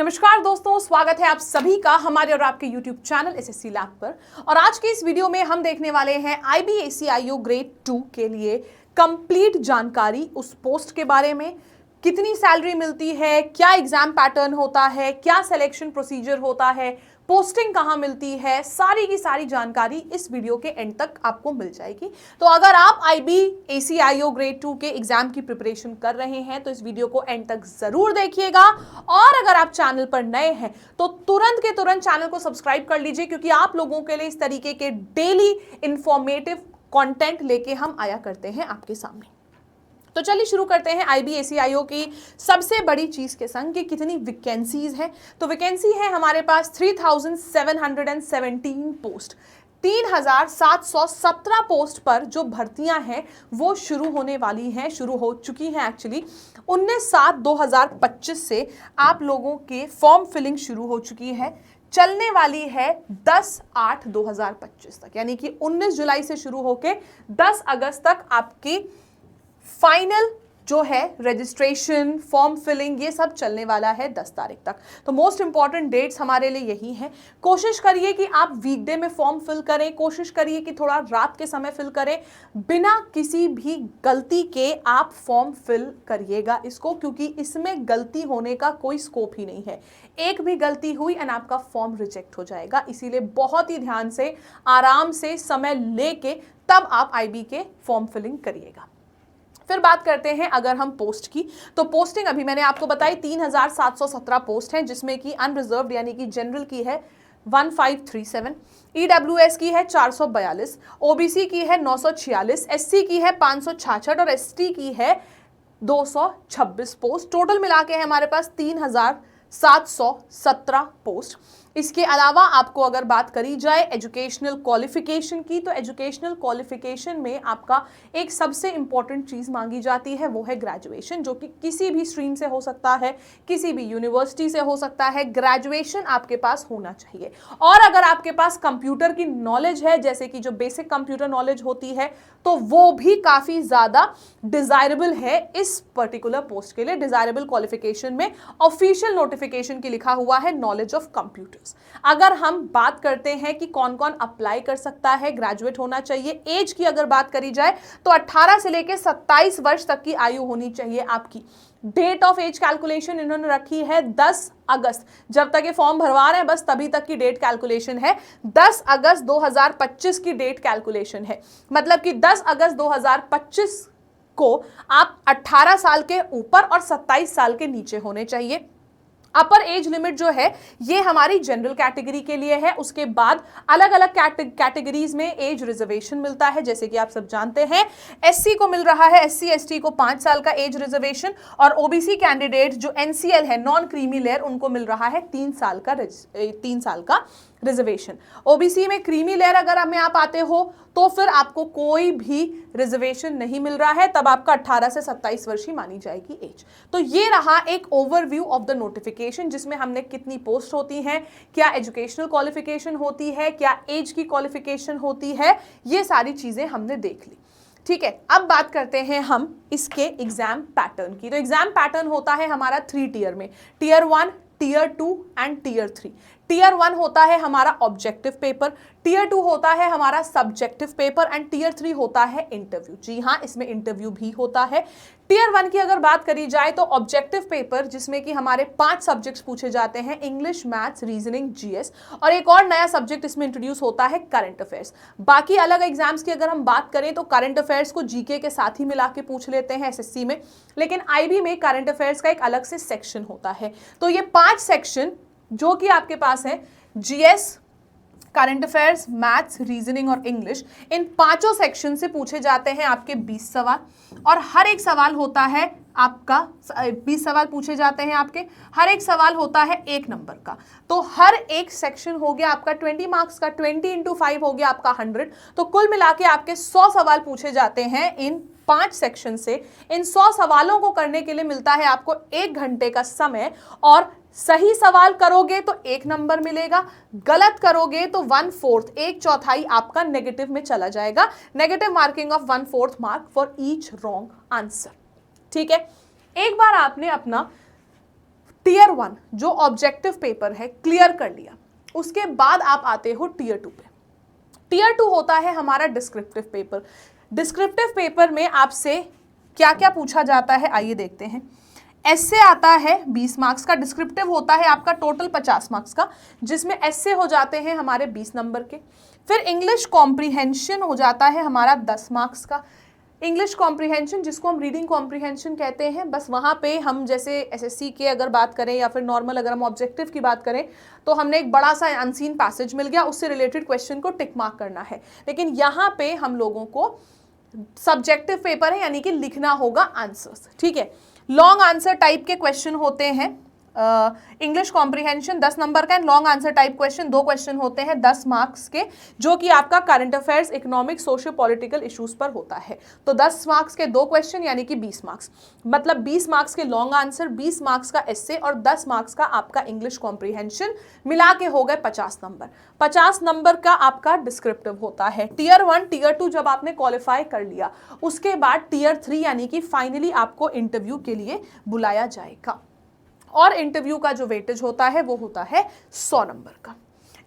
नमस्कार दोस्तों, स्वागत है आप सभी का हमारे और आपके YouTube चैनल एसएससी लैब पर। और आज के इस वीडियो में हम देखने वाले हैं IBACIO ग्रेड 2 के लिए कंप्लीट जानकारी उस पोस्ट के बारे में। कितनी सैलरी मिलती है, क्या एग्जाम पैटर्न होता है, क्या सिलेक्शन प्रोसीजर होता है, पोस्टिंग कहाँ मिलती है, सारी की सारी जानकारी इस वीडियो के एंड तक आपको मिल जाएगी। तो अगर आप IBACIO ग्रेड 2 के एग्जाम की प्रिपरेशन कर रहे हैं तो इस वीडियो को एंड तक जरूर देखिएगा। और अगर आप चैनल पर नए हैं तो तुरंत के तुरंत चैनल को सब्सक्राइब कर लीजिए, क्योंकि आप लोगों के लिए इस तरीके के डेली इंफॉर्मेटिव कंटेंट लेके हम आया करते हैं आपके सामने। तो चलिए शुरू करते हैं IBACIO की सबसे बड़ी चीज के संग कि कितनी वैकेंसीज हैं। तो वैकेंसी है हमारे पास 3717 पोस्ट। 3717 पोस्ट पर जो भर्तियां हैं वो शुरू होने वाली हैं, शुरू हो चुकी हैं एक्चुअली। 19/7/2025 से आप लोगों के फॉर्म फिलिंग शुरू हो चुकी है, चलने वाली है 10/8/2025 तक, यानी कि 19 जुलाई से शुरू होकर 10 अगस्त तक आपकी फाइनल जो है रजिस्ट्रेशन, फॉर्म फिलिंग, ये सब चलने वाला है 10 तारीख तक। तो मोस्ट इंपॉर्टेंट डेट्स हमारे लिए यही हैं। कोशिश करिए कि आप वीकडे में फॉर्म फिल करें, कोशिश करिए कि थोड़ा रात के समय फिल करें, बिना किसी भी गलती के आप फॉर्म फिल करिएगा इसको, क्योंकि इसमें गलती होने का कोई स्कोप ही नहीं है। एक भी गलती हुई एंड आपका फॉर्म रिजेक्ट हो जाएगा। इसीलिए बहुत ही ध्यान से, आराम से, समय लेके तब आप IB के फॉर्म फिलिंग करिएगा। फिर बात करते हैं अगर हम पोस्ट की, तो पोस्टिंग अभी मैंने आपको बताई 3717 पोस्ट हैं, जिसमें कि अनरिजर्व्ड यानी कि जनरल की है 1537, EWS की है 442, OBC की है 946, SC की है 566 और ST की है 226 पोस्ट। टोटल मिला के है हमारे पास 3717 पोस्ट। इसके अलावा आपको अगर बात करी जाए एजुकेशनल क्वालिफिकेशन की, तो एजुकेशनल क्वालिफिकेशन में आपका एक सबसे इंपॉर्टेंट चीज मांगी जाती है, वो है ग्रेजुएशन, जो कि किसी भी स्ट्रीम से हो सकता है, किसी भी यूनिवर्सिटी से हो सकता है। ग्रेजुएशन आपके पास होना चाहिए। और अगर आपके पास कंप्यूटर की नॉलेज है, जैसे कि जो बेसिक कंप्यूटर नॉलेज होती है, तो वो भी काफी ज्यादा डिजायरेबल है इस पर्टिकुलर पोस्ट के लिए। डिजायरेबल क्वालिफिकेशन में ऑफिशियल नोटिफिकेशन की लिखा हुआ है नॉलेज ऑफ कंप्यूटर। अगर हम बात करते हैं कि कौन कौन अप्लाई कर सकता है, ग्रेजुएट होना चाहिए। एज की अगर बात करी जाए तो 18 से लेकर 27 वर्ष तक की आयु होनी चाहिए आपकी। डेट ऑफ एज कैलकुलेशन इन्होंने रखी है 10 अगस्त, जब तक ये फॉर्म भरवा रहे हैं बस तभी तक की डेट कैलकुलेशन है। 10 अगस्त 2025 की डेट कैलकुलेशन है, मतलब कि 10 अगस्त 2025 को आप 18 साल के ऊपर और 27 साल के नीचे होने चाहिए। अपर एज लिमिट जो है ये हमारी जनरल कैटेगरी के लिए है। उसके बाद अलग अलग कैटेगरीज में एज रिजर्वेशन मिलता है, जैसे कि आप सब जानते हैं। SC को मिल रहा है, SC ST को 5 साल का एज रिजर्वेशन, और OBC कैंडिडेट जो NCL है, नॉन क्रीमी लेयर, उनको मिल रहा है 3 साल का रिजर्वेशन। OBC में क्रीमी लेयर अगर हमें आप आते हो तो फिर आपको कोई भी रिजर्वेशन नहीं मिल रहा है, तब आपका 18 से 27 वर्ष ही मानी जाएगी एज। तो ये रहा एक ओवरव्यू ऑफ द नोटिफिकेशन, जिसमें हमने कितनी पोस्ट होती हैं, क्या एजुकेशनल क्वालिफिकेशन होती है, क्या एज की क्वालिफिकेशन होती है, ये सारी चीजें हमने देख ली। ठीक है, अब बात करते हैं हम इसके एग्जाम पैटर्न की। तो एग्जाम पैटर्न होता है हमारा 3 टियर में, tier 1, tier 2 and tier 3। Tier 1 होता है हमारा ऑब्जेक्टिव पेपर, टियर 2 होता है हमारा सब्जेक्टिव पेपर एंड टियर 3 होता है इंटरव्यू। जी हाँ, इसमें इंटरव्यू भी होता है। टियर 1 की अगर बात करी जाए तो ऑब्जेक्टिव पेपर, जिसमें कि हमारे 5 सब्जेक्ट्स पूछे जाते हैं, इंग्लिश, मैथ्स, रीजनिंग, GS, और एक और नया सब्जेक्ट इसमें इंट्रोड्यूस होता है करंट अफेयर्स। बाकी अलग एग्जाम्स की अगर हम बात करें तो करंट अफेयर्स को GK के साथ ही मिला के पूछ लेते हैं SSC में, लेकिन IB में करंट अफेयर्स का एक अलग से सेक्शन होता है। तो ये 5 सेक्शन जो कि आपके पास है, GS, current affairs, maths, reasoning और इंग्लिश, इन 5 सेक्शन से पूछे जाते हैं आपके 20 सवाल, और हर एक सवाल होता है आपका 20 सवाल पूछे जाते हैं आपके, हर एक सवाल होता है 1 नंबर का। तो हर एक सेक्शन हो गया आपका 20 मार्क्स का, 20 × 5 हो गया आपका 100। तो कुल मिला के आपके 100 सवाल पूछे जाते हैं इन 5 सेक्शन से। इन 100 सवालों को करने के लिए मिलता है आपको 1 घंटे का समय, और सही सवाल करोगे तो 1 नंबर मिलेगा, गलत करोगे तो 1/4, 1/4 आपका नेगेटिव में चला जाएगा। Negative marking of 1/4 mark for each wrong answer. ठीक है, एक बार आपने अपना टियर 1 जो ऑब्जेक्टिव पेपर है क्लियर कर लिया, उसके बाद आप आते हो टीयर 2 पे। टीयर 2 होता है हमारा डिस्क्रिप्टिव पेपर। डिस्क्रिप्टिव पेपर में आपसे क्या क्या पूछा जाता है आइए देखते हैं। एस्से आता है 20 मार्क्स का, डिस्क्रिप्टिव होता है आपका टोटल 50 मार्क्स का, जिसमें एस्से हो जाते हैं हमारे 20 नंबर के। फिर इंग्लिश कॉम्प्रीहेंशन हो जाता है हमारा 10 मार्क्स का। इंग्लिश कॉम्प्रीहेंशन जिसको हम रीडिंग कॉम्प्रीहेंशन कहते हैं, बस वहाँ पे हम जैसे एसएससी के अगर बात करें या फिर नॉर्मल अगर हम ऑब्जेक्टिव की बात करें तो हमने एक बड़ा सा अनसीन पैसेज मिल गया, उससे रिलेटेड क्वेश्चन को टिक मार्क करना है। लेकिन यहाँ पे हम लोगों को सब्जेक्टिव पेपर है, यानी कि लिखना होगा आंसर्स, ठीक है। लॉन्ग आंसर टाइप के क्वेश्चन होते हैं। इंग्लिश कॉम्प्रीहेंशन 10 नंबर का, long answer type question 2 question होते हैं 10 मार्क्स के, जो कि आपका current affairs, economic, socio political issues पर होता है। तो 10 मार्क्स के 2 क्वेश्चन यानी कि 20 मार्क्स, मतलब 20 मार्क्स के लॉन्ग आंसर, 20 मार्क्स का एस्से और 10 मार्क्स का आपका इंग्लिश कॉम्प्रीहेंशन, मिला के हो गए 50 नंबर। 50 नंबर का आपका डिस्क्रिप्टिव होता है। टीयर 1 टीयर 2 जब आपने क्वालिफाई कर लिया, उसके बाद टीयर 3 यानी कि फाइनली आपको इंटरव्यू के लिए बुलाया जाएगा, और इंटरव्यू का जो वेटेज होता है वो होता है 100 नंबर का।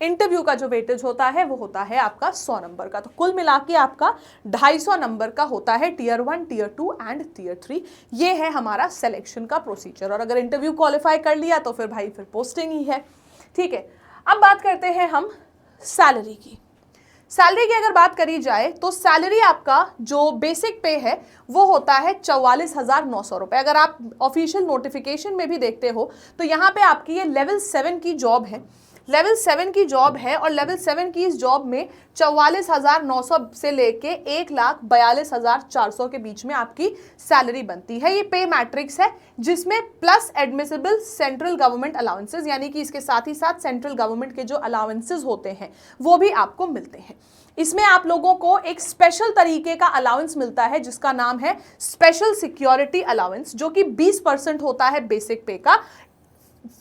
इंटरव्यू का जो वेटेज होता है वो होता है आपका 100 नंबर का। तो कुल मिला के आपका 250 नंबर का होता है टीयर 1, टीयर 2 एंड टीयर 3। ये है हमारा सिलेक्शन का प्रोसीजर। और अगर इंटरव्यू क्वालिफाई कर लिया तो फिर भाई फिर पोस्टिंग ही है, ठीक है। अब बात करते हैं हम सैलरी की। सैलरी की अगर बात करी जाए तो सैलरी आपका जो बेसिक पे है वो होता है 44,900 रुपए। अगर आप ऑफिशियल नोटिफिकेशन में भी देखते हो तो यहाँ पे आपकी ये लेवल 7 की जॉब है, लेवल 7 की जॉब है, और लेवल 7 की इस जॉब में 44,900 से लेके 1,42,400 के बीच में आपकी सैलरी बनती है। ये पे मैट्रिक्स है जिसमें plus admissible central government allowances, यानी कि इसके साथ ही साथ सेंट्रल गवर्नमेंट के जो अलाउंसेस होते हैं वो भी आपको मिलते हैं। इसमें आप लोगों को एक स्पेशल तरीके का अलाउंस मिलता है जिसका नाम है स्पेशल सिक्योरिटी अलाउंस, जो कि 20% होता है बेसिक पे का।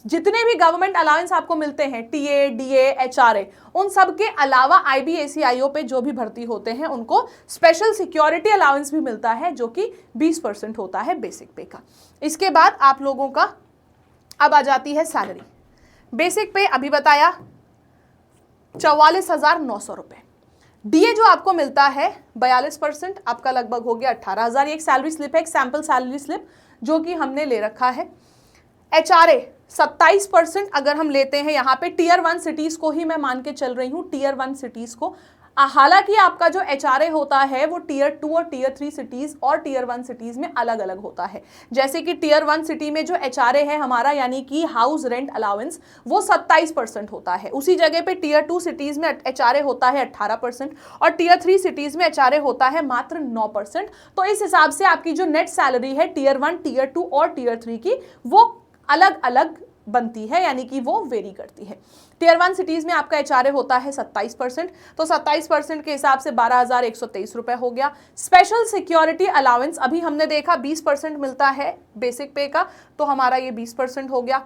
जितने भी गवर्नमेंट अलाउंस आपको मिलते हैं, टीए, डीए, एचआरए, उन सब के अलावा आईबीएसीआईओ पे जो भी भर्ती होते हैं उनको स्पेशल सिक्योरिटी अलाउंस भी मिलता है, जो कि 20% होता है बेसिक पे का। इसके बाद आप लोगों का अब आ जाती है सैलरी। बेसिक पे अभी बताया 44,900 रुपए। डीए जो आपको मिलता है 42%, आपका लगभग हो गया 18,000। ये एक सैलरी स्लिप है, एक सैंपल सैलरी स्लिप जो कि हमने ले रखा है। एचआरए 27% अगर हम लेते हैं यहाँ पे, टीयर 1 सिटीज को ही मैं मान के चल रही हूँ, टीयर 1 सिटीज को। हालांकि आपका जो एचआरए होता है वो टीयर 2 और टीयर 3 सिटीज और टीयर 1 सिटीज में अलग अलग होता है। जैसे कि टीयर 1 सिटी में जो एचआरए है हमारा, यानी कि हाउस रेंट अलाउंस, वो 27% होता है। उसी जगह पे टीयर 2 सिटीज में एचआरए होता है 18% और टीयर 3 सिटीज में एचआरए होता है मात्र 9%। तो इस हिसाब से आपकी जो नेट सैलरी है टीयर 1, टीयर 2 और टीयर 3 की, वो अलग अलग बनती है, यानी कि वो वेरी करती है। टीयर 1 सिटीज में आपका एचआरए होता है 27%, तो 27% के हिसाब से 12,123 रुपए हो गया। स्पेशल सिक्योरिटी अलाउंस अभी हमने देखा 20% मिलता है बेसिक पे का, तो हमारा ये 20% हो गया।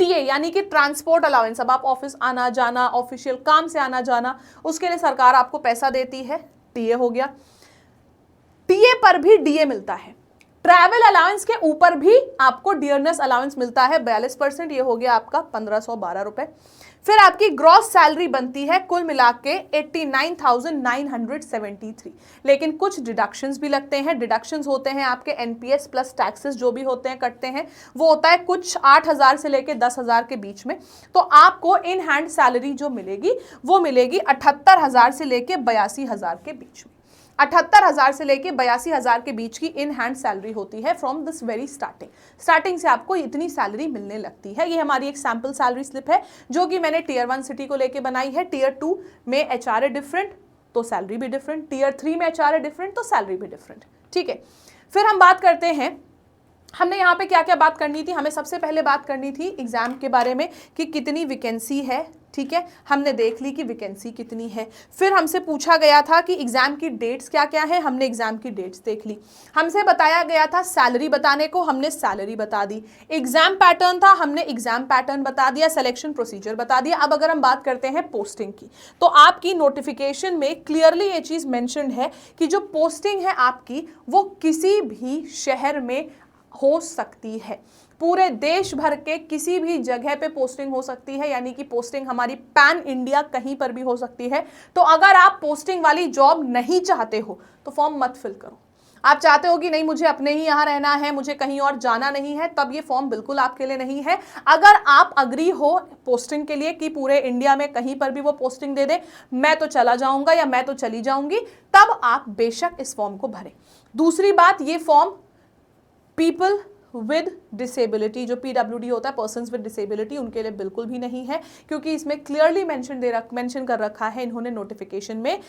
टीए यानी कि ट्रांसपोर्ट अलाउंस, अब आप ऑफिस आना जाना, ऑफिशियल काम से आना जाना, उसके लिए सरकार आपको पैसा देती है, टीए हो गया। टीए पर भी डीए मिलता है। ट्रैवल अलाउंस के ऊपर भी आपको डियरनेस अलाउंस मिलता है 42%, ये हो गया आपका 1,512 रुपए। फिर आपकी ग्रॉस सैलरी बनती है कुल मिला के 89,973, लेकिन कुछ डिडक्शंस भी लगते हैं। डिडक्शंस होते हैं आपके एनपीएस प्लस टैक्सेस जो भी होते हैं कटते हैं, वो होता है कुछ 8,000 से लेके 10,000 के बीच में। तो आपको इन हैंड सैलरी जो मिलेगी वो मिलेगी 78,000 से लेके 82,000 के बीच में। 78,000 से लेके 82,000 के बीच की इन हैंड सैलरी होती है फ्रॉम दिस वेरी स्टार्टिंग से आपको इतनी सैलरी मिलने लगती है। ये हमारी एक सैंपल सैलरी स्लिप है जो कि मैंने टीयर 1 सिटी को लेके बनाई है। टीयर 2 में एचआरए डिफरेंट तो सैलरी भी डिफरेंट, टीयर 3 में एचआरए डिफरेंट तो सैलरी भी डिफरेंट, ठीक है। फिर हम बात करते हैं, हमने यहाँ पे क्या क्या बात करनी थी। हमें सबसे पहले बात करनी थी एग्जाम के बारे में कि कितनी वैकेंसी है, ठीक है, हमने देख ली कि वैकेंसी कितनी है। फिर हमसे पूछा गया था कि एग्जाम की डेट्स क्या क्या है, हमने एग्जाम की डेट्स देख ली। हमसे बताया गया था सैलरी बताने को, हमने सैलरी बता दी। एग्जाम पैटर्न था, हमने एग्जाम पैटर्न बता दिया, सिलेक्शन प्रोसीजर बता दिया। अब अगर हम बात करते हैं पोस्टिंग की, तो आपकी नोटिफिकेशन में क्लियरली ये चीज मेंशन्ड है कि जो पोस्टिंग है आपकी वो किसी भी शहर में हो सकती है। पूरे देश भर के किसी भी जगह पे पोस्टिंग हो सकती है, यानी कि पोस्टिंग हमारी पैन इंडिया कहीं पर भी हो सकती है। तो अगर आप पोस्टिंग वाली जॉब नहीं चाहते हो तो फॉर्म मत फिल करो। आप चाहते हो कि नहीं मुझे अपने ही यहाँ रहना है, मुझे कहीं और जाना नहीं है, तब ये फॉर्म बिल्कुल आपके लिए नहीं है। अगर आप अग्री हो पोस्टिंग के लिए कि पूरे इंडिया में कहीं पर भी वो पोस्टिंग दे दे, मैं तो चला जाऊंगा या मैं तो चली जाऊंगी, तब आप बेशक इस फॉर्म को भरें। दूसरी बात, ये फॉर्म पीपल विद डिसेबिलिटी, जो PWD होता है, पर्सन्स विद डिसेबिलिटी, उनके लिए बिल्कुल भी नहीं है, क्योंकि इसमें क्लियरली मेंशन कर रखा है इन्होंने नोटिफिकेशन में,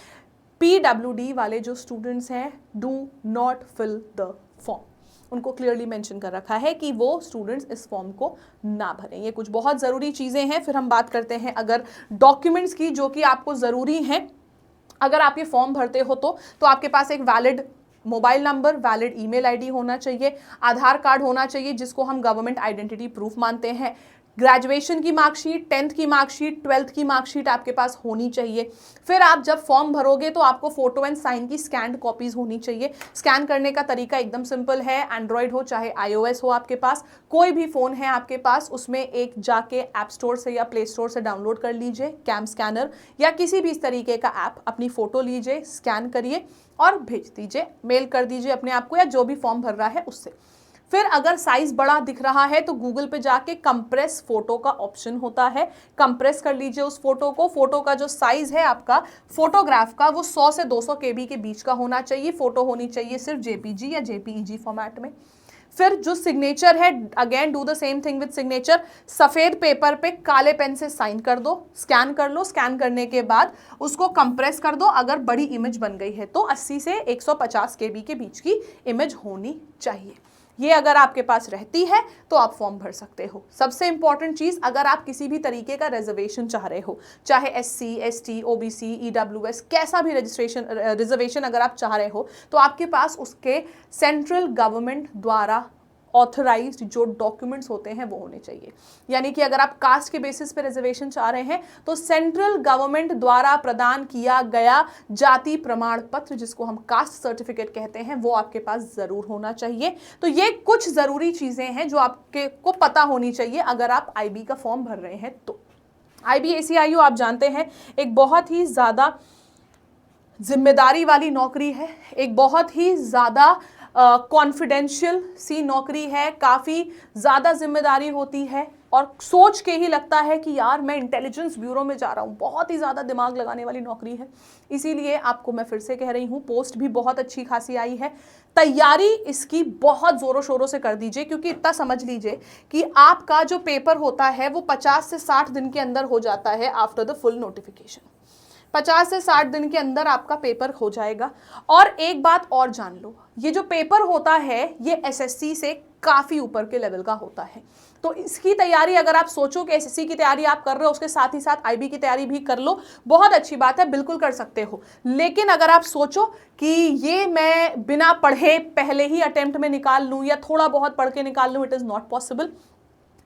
PWD वाले जो स्टूडेंट्स हैं do not fill the form. उनको क्लियरली मेंशन कर रखा है कि वो स्टूडेंट्स इस फॉर्म को ना भरें। ये कुछ बहुत ज़रूरी चीज़ें हैं। फिर हम बात करते हैं अगर डॉक्यूमेंट्स की, जो कि आपको ज़रूरी हैं अगर आप ये फॉर्म भरते हो तो आपके पास एक valid mobile number, valid email ID होना चाहिए, आधार कार्ड होना चाहिए जिसको हम गवर्नमेंट आइडेंटिटी प्रूफ मानते हैं, ग्रेजुएशन की मार्कशीट, 10th की मार्कशीट, 12th की मार्कशीट आपके पास होनी चाहिए। फिर आप जब फॉर्म भरोगे तो आपको फोटो एंड साइन की स्कैन्ड कॉपीज होनी चाहिए। स्कैन करने का तरीका एकदम सिंपल है, एंड्रॉयड हो चाहे iOS हो, आपके पास कोई भी फ़ोन है आपके पास, उसमें एक जाके ऐप स्टोर से या प्ले स्टोर से डाउनलोड कर लीजिए कैम स्कैनर या किसी भी इस तरीके का ऐप, अपनी फ़ोटो लीजिए, स्कैन करिए और भेज दीजिए, मेल कर दीजिए अपने आप को या जो भी फॉर्म भर रहा है उससे। फिर अगर साइज बड़ा दिख रहा है तो गूगल पे जाके कंप्रेस फोटो का ऑप्शन होता है, कंप्रेस कर लीजिए उस फोटो को। फोटो का जो साइज है आपका फोटोग्राफ का, वो 100 से 200 KB के बीच का होना चाहिए। फोटो होनी चाहिए सिर्फ JPG या JPEG फॉर्मेट में। फिर जो सिग्नेचर है, again do the same thing with signature, सफेद पेपर पे काले पेन से साइन कर दो, स्कैन कर लो। स्कैन करने के बाद उसको कंप्रेस कर दो। अगर बड़ी इमेज बन गई है तो 80 से 150 KB के बीच की इमेज होनी चाहिए। ये अगर आपके पास रहती है तो आप फॉर्म भर सकते हो। सबसे इंपॉर्टेंट चीज, अगर आप किसी भी तरीके का रिजर्वेशन चाह रहे हो, चाहे SC, ST, OBC, EWS, कैसा भी रिजर्वेशन अगर आप चाह रहे हो, तो आपके पास उसके सेंट्रल गवर्नमेंट द्वारा ऑथराइज्ड जो डॉक्यूमेंट्स होते हैं वो होने चाहिए। यानी कि अगर आप कास्ट के बेसिस पे रिजर्वेशन चाह रहे हैं तो सेंट्रल गवर्नमेंट द्वारा प्रदान किया गया जाति प्रमाण पत्र, जिसको हम कास्ट सर्टिफिकेट कहते हैं, वो आपके पास जरूर होना चाहिए। तो ये कुछ जरूरी चीजें हैं जो आपके को पता होनी चाहिए अगर आप IB का फॉर्म भर रहे हैं तो। IB ACIU आप जानते हैं एक बहुत ही ज्यादा जिम्मेदारी वाली नौकरी है, एक बहुत ही ज्यादा कॉन्फिडेंशियल सी नौकरी है, काफ़ी ज़्यादा जिम्मेदारी होती है और सोच के ही लगता है कि यार मैं इंटेलिजेंस ब्यूरो में जा रहा हूँ। बहुत ही ज़्यादा दिमाग लगाने वाली नौकरी है, इसीलिए आपको मैं फिर से कह रही हूँ, पोस्ट भी बहुत अच्छी खासी आई है। तैयारी इसकी बहुत ज़ोरों शोरों से कर दीजिए, क्योंकि इतना समझ लीजिए कि आपका जो पेपर होता है वो 50 से 60 दिन के अंदर हो जाता है आफ्टर द फुल नोटिफिकेशन। 50 से 60 दिन के अंदर आपका पेपर हो जाएगा। और एक बात और जान लो, ये जो पेपर होता है ये SSC से काफ़ी ऊपर के लेवल का होता है। तो इसकी तैयारी अगर आप सोचो कि SSC की तैयारी आप कर रहे हो, उसके साथ ही साथ IB की तैयारी भी कर लो, बहुत अच्छी बात है, बिल्कुल कर सकते हो। लेकिन अगर आप सोचो कि ये मैं बिना पढ़े पहले ही अटेम्प्ट में निकाल लूँ या थोड़ा बहुत पढ़ के निकाल लूँ, it is not possible.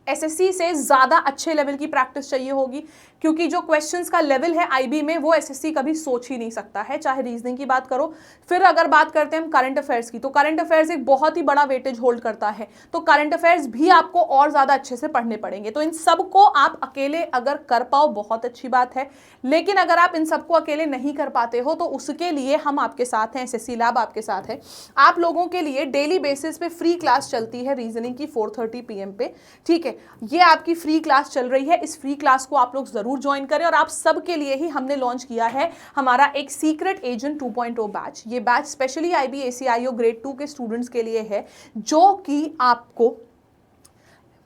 SSC से ज़्यादा अच्छे लेवल की प्रैक्टिस चाहिए होगी, क्योंकि जो क्वेश्चंस का लेवल है IB में वो SSC कभी सोच ही नहीं सकता है, चाहे रीजनिंग की बात करो। फिर अगर बात करते हैं हम करंट अफेयर्स की, तो करंट अफेयर्स एक बहुत ही बड़ा वेटेज होल्ड करता है, तो करंट अफेयर्स भी आपको और ज़्यादा अच्छे से पढ़ने पड़ेंगे। तो इन सबको आप अकेले अगर कर पाओ बहुत अच्छी बात है, लेकिन अगर आप इन सबको अकेले नहीं कर पाते हो तो उसके लिए हम आपके साथ हैं, SSC लैब आपके साथ है। आप लोगों के लिए डेली बेसिस पे फ्री क्लास चलती है रीजनिंग की 4:30 PM पे, ठीक है। ये आपकी फ्री क्लास चल रही है, इस फ्री क्लास को आप लोग जरूर ज्वाइन करें। और आप सब के लिए ही हमने लॉन्च किया है हमारा एक सीक्रेट एजेंट 2.0 बैच। ये batch specially IB ACIO grade 2 के स्टूडेंट्स के लिए है, जो कि आपको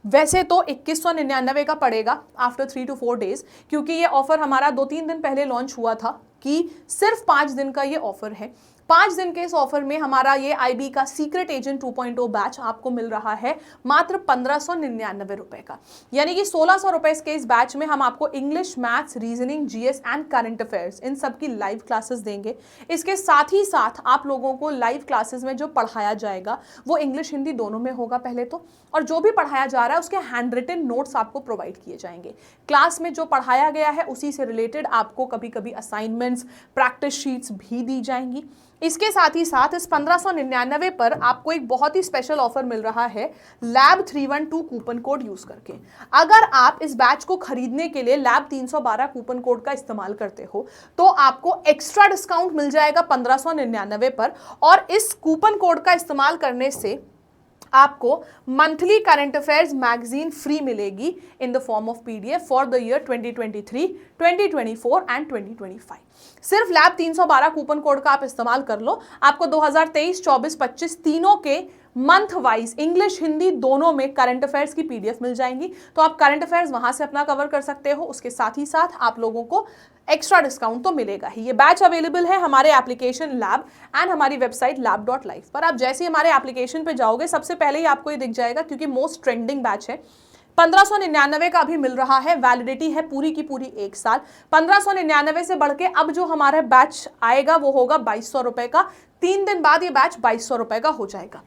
वैसे तो 2199 का पड़ेगा आफ्टर 3 to 4 डेज, क्योंकि ये ऑफर हमारा 2-3 दिन पहले लॉन्च हुआ था कि सिर्फ 5 दिन का ये ऑफर है। 5 दिन के इस ऑफर में हमारा ये IB का सीक्रेट एजेंट 2.0 बैच आपको मिल रहा है मात्र 1599 रुपए का। यानी कि 1600 रुपए के इस बैच में हम आपको English, maths, reasoning, GS and current affairs in सब की लाइव क्लासेस देंगे। इसके साथ ही साथ आप लोगों को लाइव क्लासेस में जो पढ़ाया जाएगा वो इंग्लिश हिंदी दोनों में होगा पहले तो, और जो भी पढ़ाया जा रहा है उसके हैंड रिटन नोट्स आपको प्रोवाइड किए जाएंगे। क्लास में जो पढ़ाया गया है उसी से रिलेटेड आपको कभी कभी असाइनमेंट्स, प्रैक्टिस शीट्स भी दी जाएंगी। इसके साथ ही साथ इस 1599 पर आपको एक बहुत ही स्पेशल ऑफर मिल रहा है लैब 312 कूपन कोड यूज करके। अगर आप इस बैच को खरीदने के लिए लैब 312 कूपन कोड का इस्तेमाल करते हो तो आपको एक्स्ट्रा डिस्काउंट मिल जाएगा 1599 पर, और इस कूपन कोड का इस्तेमाल करने से आपको monthly current affairs magazine free मिलेगी in the form of PDF for the year 2023, 2024 and 2025। सिर्फ लैब 312 कूपन कोड का आप इस्तेमाल कर लो, आपको 2023, 24, 25 तीनों के मंथ वाइज इंग्लिश हिंदी दोनों में करंट अफेयर्स की पीडीएफ मिल जाएंगी। तो आप करंट अफेयर्स वहां से अपना कवर कर सकते हो, उसके साथ ही साथ आप लोगों को एक्स्ट्रा डिस्काउंट तो मिलेगा ही। ये बैच अवेलेबल है हमारे एप्लीकेशन लैब एंड हमारी वेबसाइट lab.life पर। आप जैसे ही हमारे एप्लीकेशन पे जाओगे सबसे पहले ही आपको ये दिख जाएगा, क्योंकि मोस्ट ट्रेंडिंग बैच है। 1599 का भी मिल रहा है, वैलिडिटी है पूरी की पूरी 1 साल। 1599 से बढ़ के अब जो हमारा बैच आएगा वो होगा 2200 रुपए का। 3 दिन बाद ये बैच 2200 रुपए का हो जाएगा।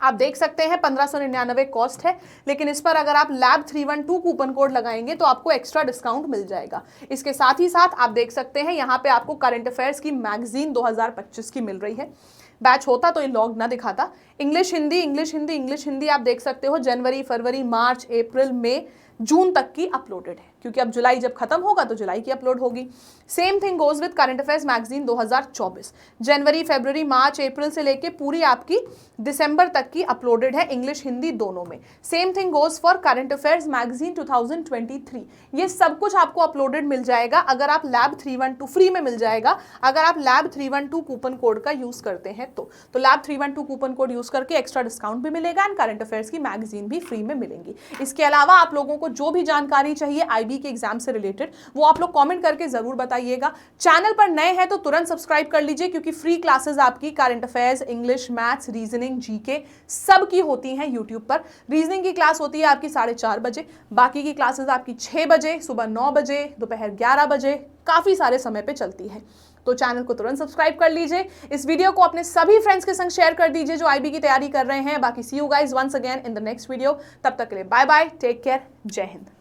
आप देख सकते हैं 1599 कॉस्ट है, लेकिन इस पर अगर आप लैब 312 कूपन कोड लगाएंगे तो आपको एक्स्ट्रा डिस्काउंट मिल जाएगा। इसके साथ ही साथ आप देख सकते हैं यहाँ पे आपको करंट अफेयर्स की मैगजीन 2025 की मिल रही है। बैच होता तो ये लॉग ना दिखाता। English Hindi, English Hindi, English Hindi आप देख सकते हो जनवरी, फरवरी, मार्च, अप्रैल, मई, जून तक की अपलोडेड है, क्योंकि अब जुलाई जब खत्म होगा तो जुलाई की अपलोड होगी। Same thing goes with current affairs magazine 2024, जनवरी, फरवरी, मार्च, अप्रैल से लेके पूरी आपकी दिसंबर तक की अपलोडेड है, इंग्लिश हिंदी दोनों में। Same thing goes for current affairs magazine 2023। ये सब कुछ आपको अपलोडेड मिल जाएगा अगर आप लैब 312 फ्री में मिल जाएगा, अगर आप लैब 312 कूपन कोड का यूज करते हैं तो लैब 312 कूपन कोड यूज करके एक्स्ट्रा डिस्काउंट भी मिलेगा एंड करंट अफेयर्स की मैगजीन भी फ्री में मिलेंगी। इसके अलावा आप लोगों को जो भी जानकारी चाहिए आईबी के एग्जाम से रिलेटेड वो आप लोग कमेंट करके जरूर बताइएगा। चैनल पर नए हैं तो तुरंत सब्सक्राइब कर लीजिए, क्योंकि फ्री क्लासेस आपकी current affairs, English, maths, reasoning, GK सब की होती हैं यूट्यूब पर। रीजनिंग की क्लास होती है आपकी 4:30 बजे, बाकी की क्लासेस आपकी 6 बजे, सुबह 9 बजे, दोपहर 11 बजे, काफी सारे समय पे चलती है। तो चैनल को तुरंत सब्सक्राइब कर लीजिए। इस वीडियो को अपने सभी फ्रेंड्स के संग शेयर कर दीजिए जो आईबी की तैयारी कर रहे हैं। बाकी see you guys once again in the next video. तब तक के लिए बाय बाय, टेक केयर, जय हिंद।